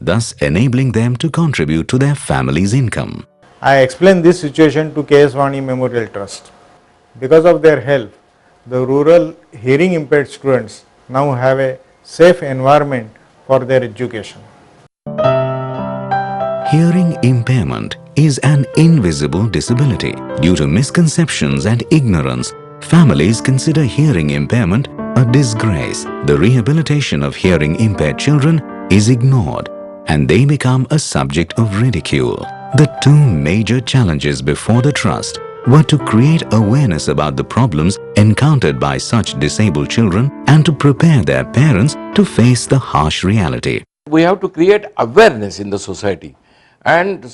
thus enabling them to contribute to their family's income. I explained this situation to KS Vani Memorial Trust. Because of their help, the rural hearing impaired students now have a safe environment for their education. Hearing impairment is an invisible disability. Due to misconceptions and ignorance, families consider hearing impairment a disgrace. The rehabilitation of hearing impaired children is ignored and they become a subject of ridicule. The two major challenges before the trust were to create awareness about the problems encountered by such disabled children and to prepare their parents to face the harsh reality. We have to create awareness in the society, and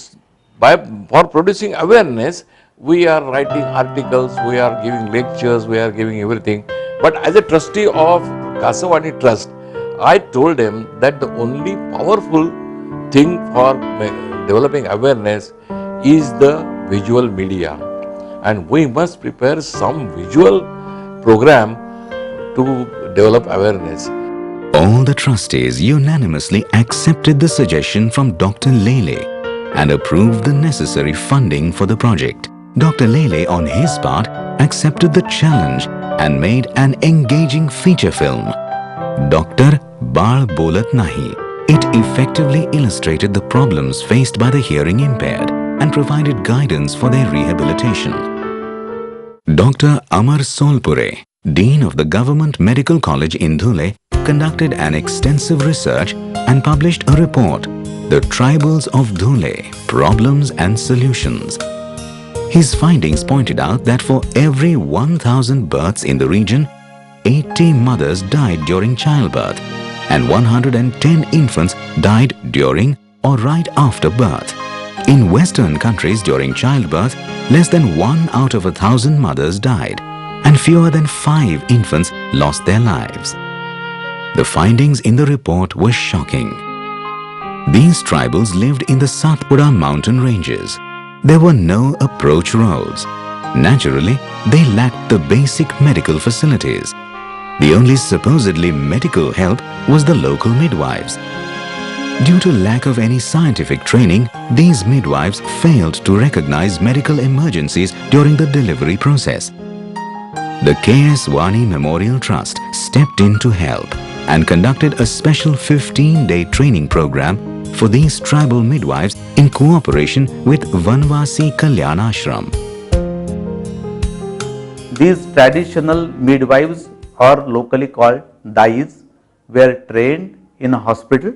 for producing awareness, we are writing articles, we are giving lectures, we are giving everything. But as a trustee of Kasavani Trust, I told them that the only powerful thing for developing awareness is the visual media, and we must prepare some visual program to develop awareness. All the trustees unanimously accepted the suggestion from Dr. Lele and approved the necessary funding for the project. Dr. Lele, on his part, accepted the challenge and made an engaging feature film, Dr. Baal Bolat Nahi. It effectively illustrated the problems faced by the hearing impaired and provided guidance for their rehabilitation. Dr. Amar Solpure, Dean of the Government Medical College in Dhule, conducted an extensive research and published a report, The Tribals of Dhule, Problems and Solutions. His findings pointed out that for every 1,000 births in the region, 80 mothers died during childbirth and 110 infants died during or right after birth. In Western countries during childbirth, less than 1 out of 1,000 mothers died and fewer than 5 infants lost their lives. The findings in the report were shocking. These tribals lived in the Satpura mountain ranges. There were no approach roads. Naturally, they lacked the basic medical facilities. The only supposedly medical help was the local midwives. Due to lack of any scientific training, these midwives failed to recognize medical emergencies during the delivery process. The KS Vani Memorial Trust stepped in to help and conducted a special 15-day training program for these tribal midwives in cooperation with Vanvasi Kalyan Ashram. These traditional midwives, or locally called dais, were trained in a hospital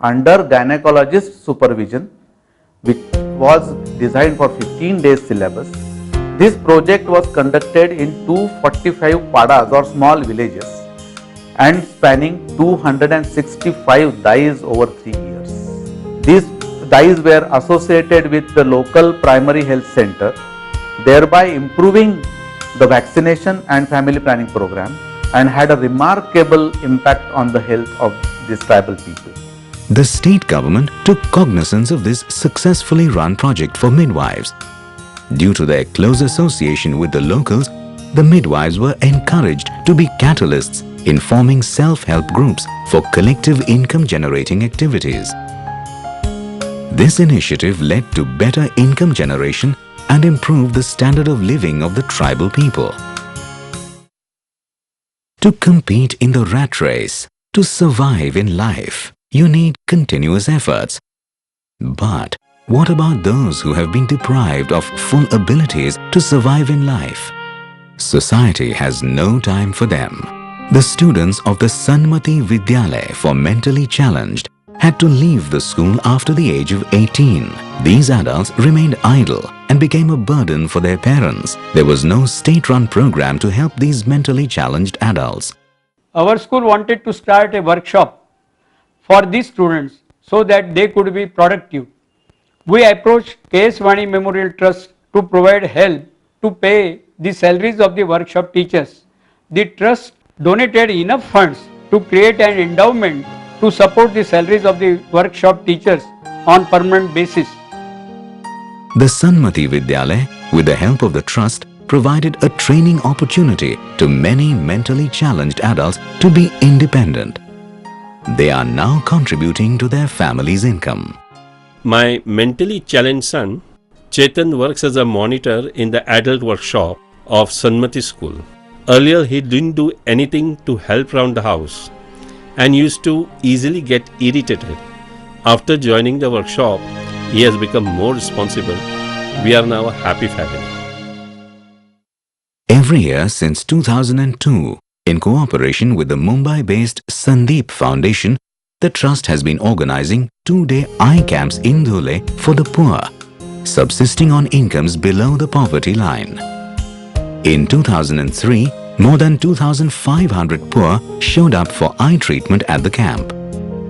under gynecologist supervision, which was designed for 15 days syllabus. This project was conducted in 245 padas or small villages and spanning 265 dais over 3 years. These dais were associated with the local primary health center, thereby improving the vaccination and family planning program, and had a remarkable impact on the health of these tribal people. The state government took cognizance of this successfully run project for midwives. Due to their close association with the locals, the midwives were encouraged to be catalysts in forming self-help groups for collective income-generating activities. This initiative led to better income generation and improved the standard of living of the tribal people. To compete in the rat race, to survive in life, you need continuous efforts. But what about those who have been deprived of full abilities to survive in life? Society has no time for them. The students of the Sanmati Vidyalaya for mentally challenged had to leave the school after the age of 18. These adults remained idle and became a burden for their parents. There was no state-run program to help these mentally challenged adults. Our school wanted to start a workshop for these students so that they could be productive. We approached KS Vani Memorial Trust to provide help to pay the salaries of the workshop teachers. The trust donated enough funds to create an endowment to support the salaries of the workshop teachers on permanent basis. The Sanmati Vidyalaya, with the help of the trust, provided a training opportunity to many mentally challenged adults to be independent. They are now contributing to their family's income. My mentally challenged son, Chetan, works as a monitor in the adult workshop of Sanmati School. Earlier, he didn't do anything to help around the house and used to easily get irritated. After joining the workshop, he has become more responsible. We are now a happy family. Every year since 2002, in cooperation with the Mumbai-based Sandeep Foundation, the Trust has been organizing 2-day eye camps in Dhule for the poor, subsisting on incomes below the poverty line. In 2003, more than 2,500 poor showed up for eye treatment at the camp.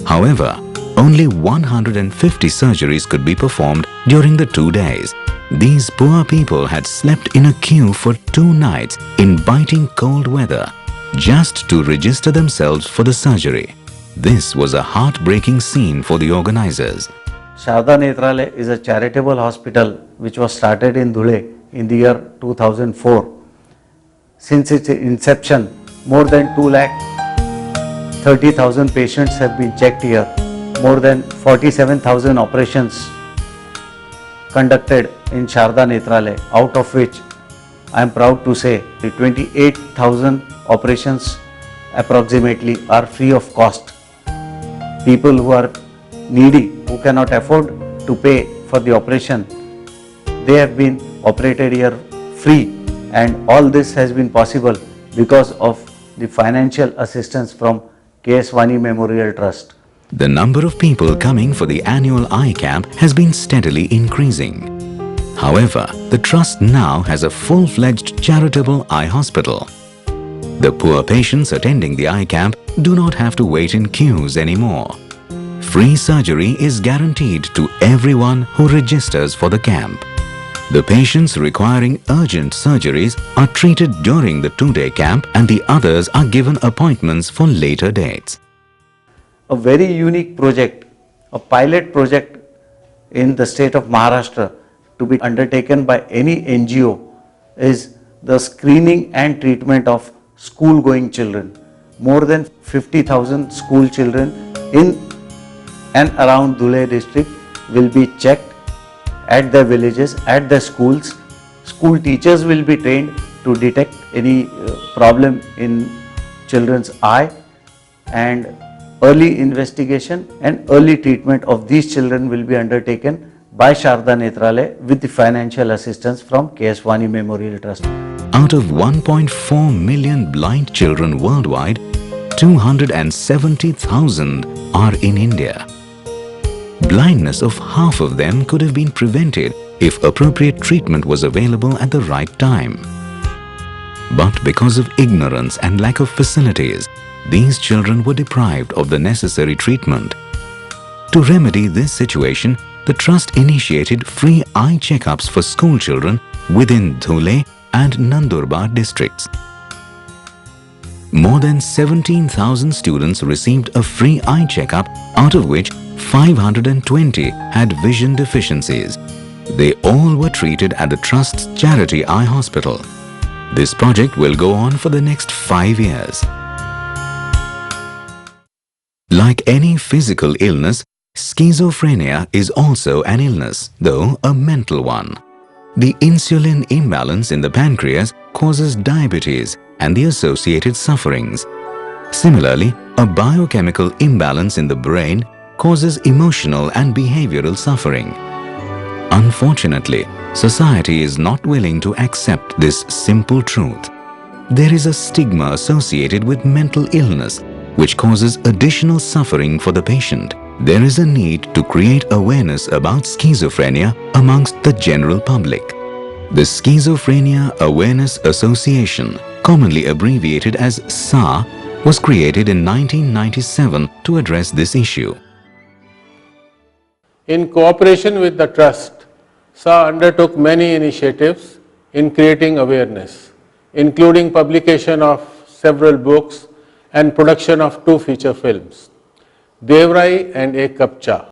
However, only 150 surgeries could be performed during the 2 days. These poor people had slept in a queue for 2 nights in biting cold weather just to register themselves for the surgery. This was a heartbreaking scene for the organizers. Sharda Nethralaya is a charitable hospital which was started in Dhule in the year 2004. Since its inception, more than 2,30,000 patients have been checked here. More than 47,000 operations conducted in Sharda Nethralaya, out of which I am proud to say 28,000 operations approximately are free of cost. People who are needy, who cannot afford to pay for the operation, they have been operated here free, and all this has been possible because of the financial assistance from K.S. Vani Memorial Trust. The number of people coming for the annual eye camp has been steadily increasing. However, the Trust now has a full-fledged charitable eye hospital. The poor patients attending the eye camp do not have to wait in queues anymore. Free surgery is guaranteed to everyone who registers for the camp. The patients requiring urgent surgeries are treated during the 2-day camp, and the others are given appointments for later dates. A very unique project, a pilot project in the state of Maharashtra to be undertaken by any NGO is the screening and treatment of school-going children. More than 50,000 school children in and around Dhule district will be checked at their villages, at their schools. School teachers will be trained to detect any problem in children's eye, and early investigation and early treatment of these children will be undertaken by Sharda Nethralaya with the financial assistance from K.S. Vani Memorial Trust. Out of 1.4 million blind children worldwide, 270,000 are in India. Blindness of half of them could have been prevented if appropriate treatment was available at the right time. But because of ignorance and lack of facilities, these children were deprived of the necessary treatment. To remedy this situation, the Trust initiated free eye checkups for school children within Dhule and Nandurbar districts. More than 17,000 students received a free eye checkup, out of which 520 had vision deficiencies. They all were treated at the Trust's charity eye hospital. This project will go on for the next 5 years. Like any physical illness, schizophrenia is also an illness, though a mental one. The insulin imbalance in the pancreas causes diabetes and the associated sufferings. Similarly, a biochemical imbalance in the brain causes emotional and behavioral suffering. Unfortunately, society is not willing to accept this simple truth. There is a stigma associated with mental illness which causes additional suffering for the patient. There is a need to create awareness about schizophrenia amongst the general public. The Schizophrenia Awareness Association, commonly abbreviated as SA, was created in 1997 to address this issue. In cooperation with the Trust, SA undertook many initiatives in creating awareness, including publication of several books and production of 2 feature films, Devrai and Ek Cup Cha.